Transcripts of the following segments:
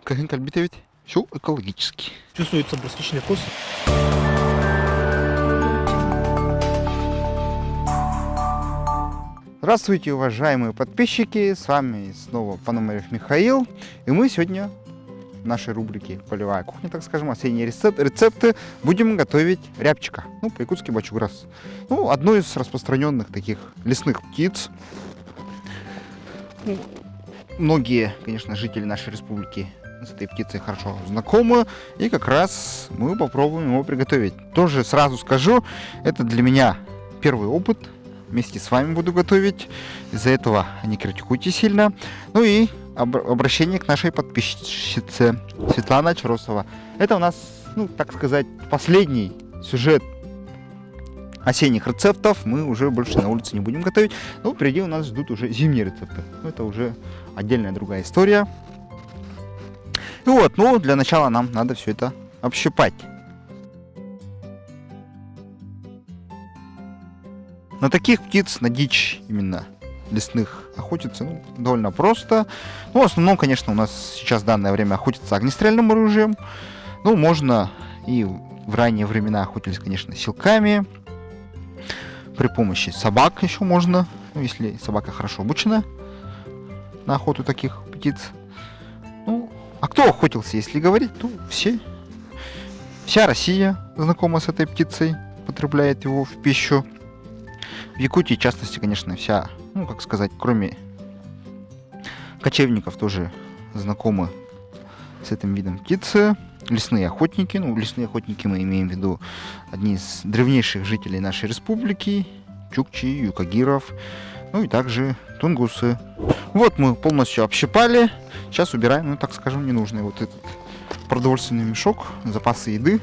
Кахин кальбите ведь все экологически. Чувствуется брусничный вкус. Здравствуйте, уважаемые подписчики, с вами снова Пономарев Михаил, и мы сегодня в нашей рубрике «Полевая кухня», так скажем, осенние рецепты, будем готовить рябчика, по-якутски бачуграс. Одну из распространенных таких лесных птиц. Многие, конечно, жители нашей республики с этой птицей хорошо знакомы, и как раз мы попробуем его приготовить. Тоже сразу скажу, это для меня первый опыт. Вместе с вами буду готовить. Из-за этого не критикуйте сильно. И обращение к нашей подписчице Светлана Чаросова. Это у нас, так сказать, последний сюжет осенних рецептов. Мы уже больше на улице не будем готовить. Впереди у нас ждут уже зимние рецепты. Это уже отдельная другая история. Для начала нам надо все это общипать. На таких птиц, на дичь именно лесных охотиться довольно просто. В основном, конечно, у нас сейчас в данное время охотятся огнестрельным оружием. Можно и в ранние времена охотились, конечно, силками. При помощи собак еще можно, если собака хорошо обучена на охоту таких птиц. А кто охотился, если говорить, то вся Россия знакома с этой птицей, потребляет его в пищу. В Якутии, в частности, конечно, вся, кроме кочевников, тоже знакомы с этим видом птицы. Лесные охотники. Лесные охотники мы имеем в виду одни из древнейших жителей нашей республики. Чукчи, юкагиров, и также тунгусы. Мы полностью общипали. Сейчас убираем, ненужный этот продовольственный мешок, запасы еды.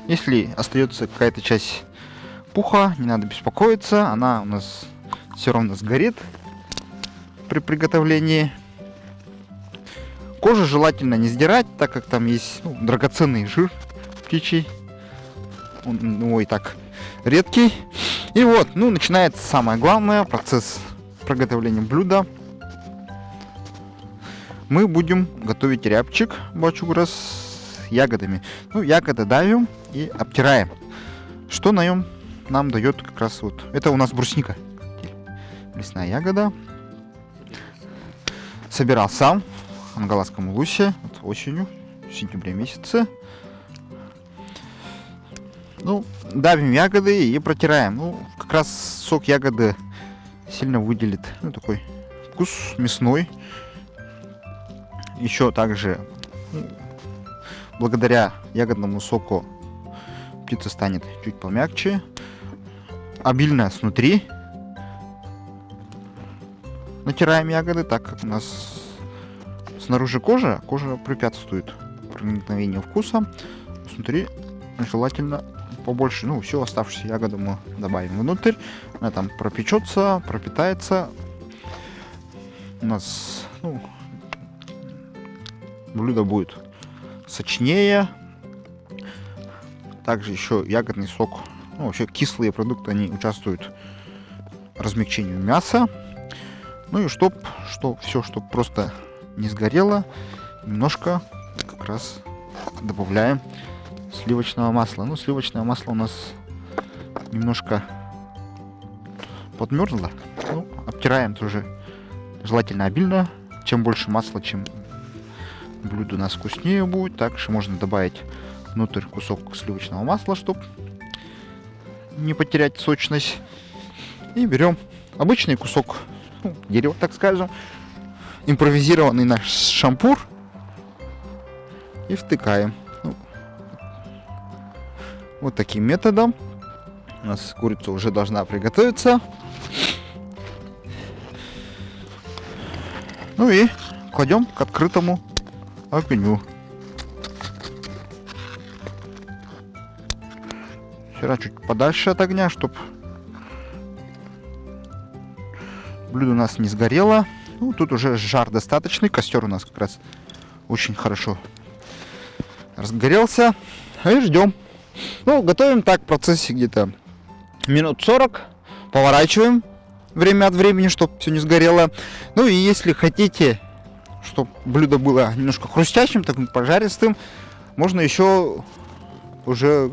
Если остается какая-то часть пуха, не надо беспокоиться, она у нас все равно сгорит при приготовлении. Кожу желательно не сдирать, так как там есть драгоценный жир птичий. Он и так редкий. И начинается самое главное, процесс приготовления блюда. Мы будем готовить рябчик бачуграс с ягодами. Ягоды давим и обтираем. Что на нем нам дает как раз это у нас брусника. Лесная ягода. Собирал сам в Ангаласском улусе осенью, в сентябре месяце. Давим ягоды и протираем. Как раз сок ягоды сильно выделит такой вкус мясной. Еще также благодаря ягодному соку птица станет чуть помягче, обильно снутри. Натираем ягоды, так как у нас снаружи кожа препятствует проникновению вкуса. Снутри желательно побольше. Всю оставшуюся ягоду мы добавим внутрь. Она там пропечется, пропитается. У нас блюдо будет сочнее. Также еще ягодный сок. Вообще кислые продукты, они участвуют в размягчении мяса. Чтоб просто не сгорело, немножко как раз добавляем сливочного масла. Сливочное масло у нас немножко подмерзло. Обтираем тоже желательно обильно. Чем больше масла, чем блюдо у нас вкуснее будет. Также можно добавить внутрь кусок сливочного масла, чтобы не потерять сочность. И берем обычный кусок дерева, так скажем, импровизированный наш шампур, и втыкаем. Таким методом у нас курица уже должна приготовиться. И кладем к открытому огню. Вчера чуть подальше от огня, чтобы блюдо у нас не сгорело. Тут уже жар достаточный, костер у нас как раз очень хорошо разгорелся. И ждем. Готовим так в процессе где-то минут 40. Поворачиваем время от времени, чтобы все не сгорело. Ну и если хотите, чтобы блюдо было немножко хрустящим, таким пожаристым, можно еще уже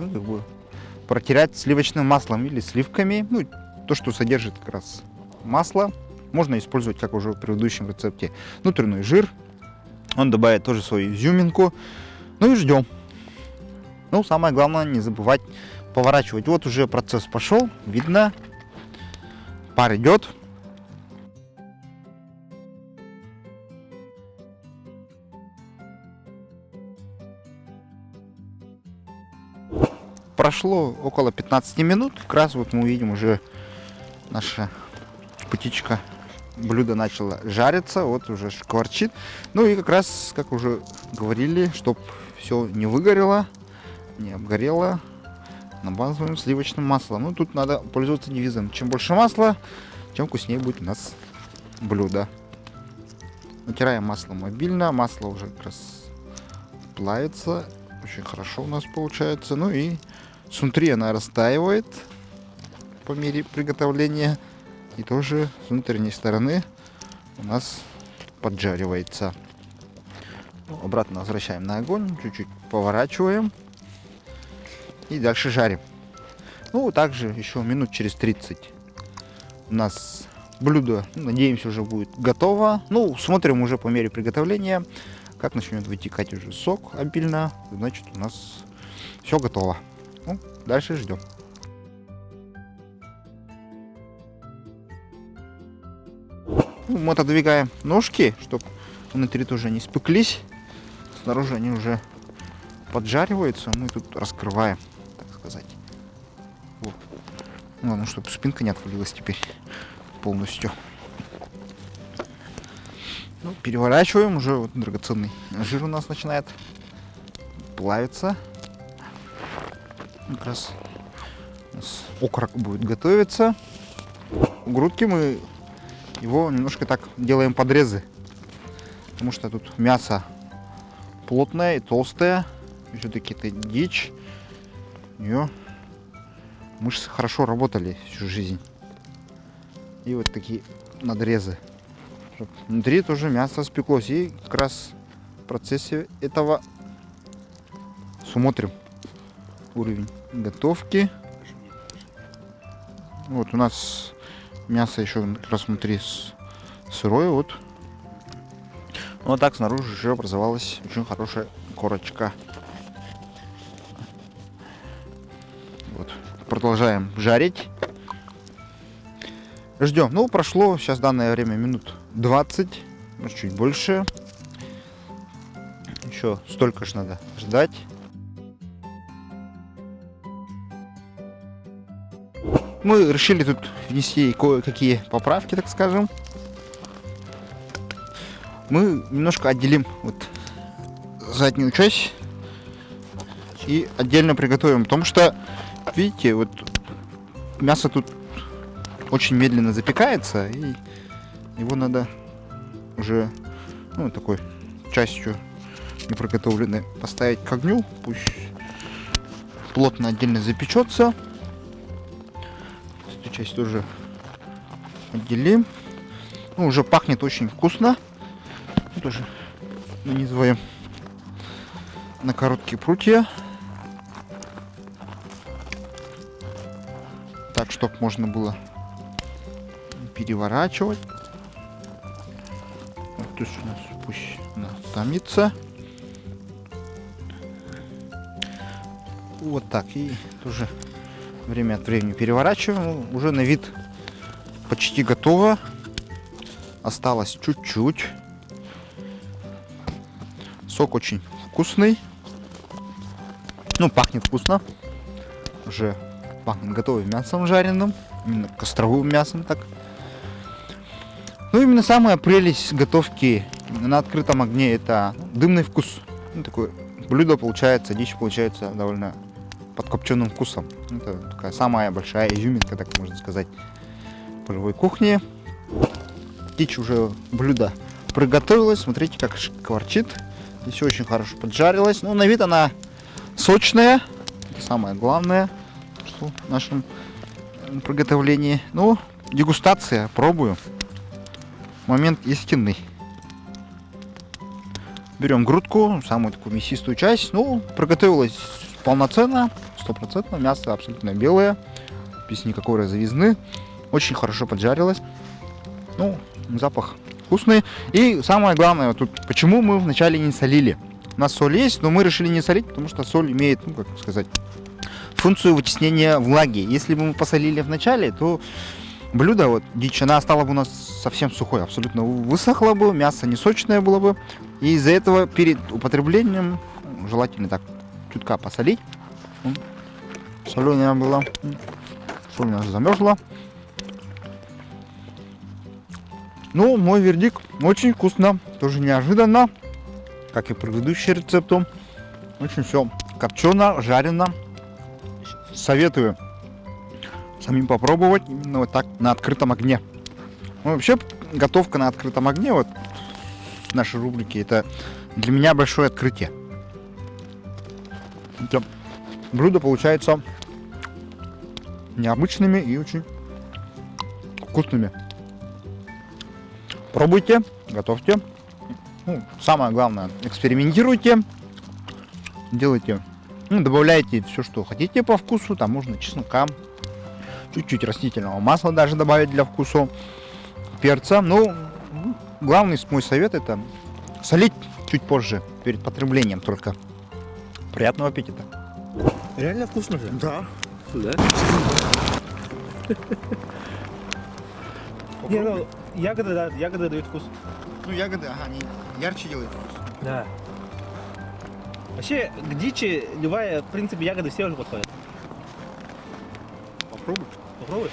протирать сливочным маслом или сливками. Ну, то, что содержит как раз масло. Можно использовать, как уже в предыдущем рецепте, внутренний жир. Он добавит тоже свою изюминку. Ну и ждем. Ну, самое главное, не забывать поворачивать. Вот уже процесс пошел. Видно. Пар идет. Прошло около 15 минут. Как раз вот мы увидим уже наша птичка. Блюдо начало жариться. Вот уже шкварчит. Ну и как раз, как уже говорили, чтобы все не выгорело, не обгорело, намазываем сливочным маслом. Ну тут надо пользоваться девизом: чем больше масла, тем вкуснее будет у нас блюдо. Натираем маслом обильно. Масло уже как раз плавится. Очень хорошо у нас получается. Ну и снутри она растаивает по мере приготовления. И тоже с внутренней стороны у нас поджаривается. Обратно возвращаем на огонь. Чуть-чуть поворачиваем. И дальше жарим. Ну, также еще минут через 30 у нас блюдо, надеемся, уже будет готово. Ну, смотрим уже по мере приготовления. Как начнет вытекать уже сок обильно, значит, у нас все готово. Ну, дальше ждем. Ну, мы отодвигаем ножки, чтобы внутри тоже не спеклись. Снаружи они уже поджариваются. Мы тут раскрываем, так сказать. Вот. Главное, чтобы спинка не отвалилась теперь полностью. Ну, переворачиваем. Уже вот драгоценный жир у нас начинает плавиться. Как раз у нас окорок будет готовиться. У грудки мы его немножко так делаем подрезы, потому что тут мясо плотное и толстое. Все-таки это дичь. У нее мышцы хорошо работали всю жизнь. И вот такие надрезы. Чтоб внутри тоже мясо спеклось. И как раз в процессе этого смотрим уровень готовки. Вот у нас мясо еще как раз внутри сырое. Вот. Вот так снаружи уже образовалась очень хорошая корочка. Вот. Продолжаем жарить. Ждем. Ну, прошло сейчас в данное время минут 20, может чуть больше. Еще столько же надо ждать. Мы решили тут внести кое-какие поправки, так скажем. Мы немножко отделим вот заднюю часть и отдельно приготовим, потому что, видите, вот мясо тут очень медленно запекается, и его надо уже, ну, такой частью неприготовленной поставить к огню, пусть плотно отдельно запечется. Эту часть тоже отделим. Ну, уже пахнет очень вкусно. Тоже нанизываем на короткие прутья, так, чтобы можно было переворачивать. Вот, то есть у нас пусть она томится. Вот так. И тоже время от времени переворачиваем. Уже на вид почти готово. Осталось чуть-чуть. Сок очень вкусный. Ну, пахнет вкусно. Уже пахнет готовым мясом жареным. Именно костровым мясом так. Ну, именно самая прелесть готовки на открытом огне — это дымный вкус. Ну, такое блюдо получается, дичь получается довольно подкопченным вкусом. Это такая самая большая изюминка, так можно сказать, полевой кухни. Дичь уже блюдо приготовилось. Смотрите, как шкварчит. Здесь очень хорошо поджарилась. Ну, на вид она сочная. Это самое главное, что в нашем приготовлении. Ну, дегустация, пробую. Момент истинный. Берем грудку, самую такую мясистую часть. Ну, приготовилась полноценно, 100%. Мясо абсолютно белое, без никакой розовизны. Очень хорошо поджарилось. Ну, запах вкусный. И самое главное, вот тут, почему мы вначале не солили. У нас соль есть, но мы решили не солить, потому что соль имеет, ну, как сказать, функцию вытеснения влаги. Если бы мы посолили в начале, то блюдо, вот дичь, она стала бы у нас совсем сухой, абсолютно высохло бы, мясо не сочное было бы. И из-за этого перед употреблением желательно так чутка посолить. Соленая была. Соль у нас замерзла. Ну, мой вердикт, очень вкусно, тоже неожиданно, как и предыдущий рецепту. Очень все копчено, жарено. Советую самим попробовать именно вот так на открытом огне. Ну, вообще, готовка на открытом огне, вот в нашей рубрике, это для меня большое открытие. Это блюдо получается необычными и очень вкусными. Пробуйте, готовьте. Ну, самое главное, экспериментируйте. Делайте, ну, добавляйте все, что хотите по вкусу. Там можно чеснока, чуть-чуть растительного масла даже добавить для вкуса, перца. Ну, главный мой совет — это солить чуть позже, перед потреблением только. Приятного аппетита. Реально вкусно же. Да. Да? Не, ну, ягоды, да, ягоды дают вкус. Ну, ягоды, ага, они ярче делают вкус. Да. Вообще, к дичи любая, в принципе, ягоды все уже подходят. Попробуй. Попробуй.